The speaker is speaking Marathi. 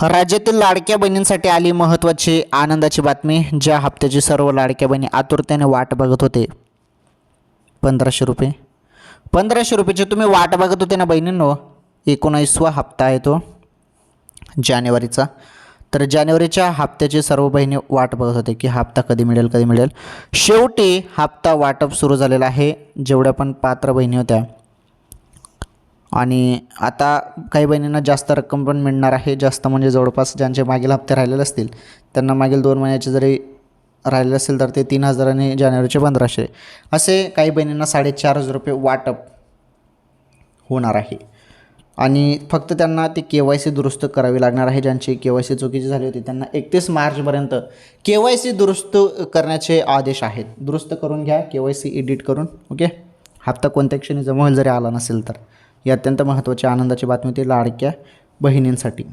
राज्यातील लाडक्या बहिणींसाठी आली महत्त्वाची आनंदाची बातमी. ज्या हप्त्याची सर्व लाडक्या बहिणी आतुरतेने वाट बघत होते, 1500 रुपयाची तुम्ही वाट बघत होते ना बहिणींनो. 19वा हप्ता आहे तो जानेवारीचा. तर जानेवारीच्या हप्त्याची सर्व बहिणी वाट बघत होते की हप्ता कधी मिळेल. शेवटी हप्ता वाटप सुरू झालेला आहे जेवढ्या पण पात्र बहिणी होत्या. आणि आता काही बहिणींना जास्त रक्कम पण मिळणार आहे. जास्त म्हणजे जवळपास ज्यांचे मागील हप्ते राहिलेले असतील त्यांना मागील 2 महिन्याचे जरी राहिलेले असेल तर ते 3000 आणि जानेवारीचे 1500 असे काही बहिणींना 4500 रुपये वाटप होणार आहे. आणि फक्त त्यांना ते KYC दुरुस्त करावी लागणार आहे. ज्यांची KYC चुकीची झाली होती त्यांना 31 मार्चपर्यंत KYC दुरुस्त करण्याचे आदेश आहेत. दुरुस्त करून घ्या, KYC एडिट करून. ओके, हप्ता कोणत्या क्षणी जमा होईल जरी आला नसेल तर. ही अत्यंत महत्त्वाची आनंदाची बातमी होती लाडक्या बहिणींसाठी.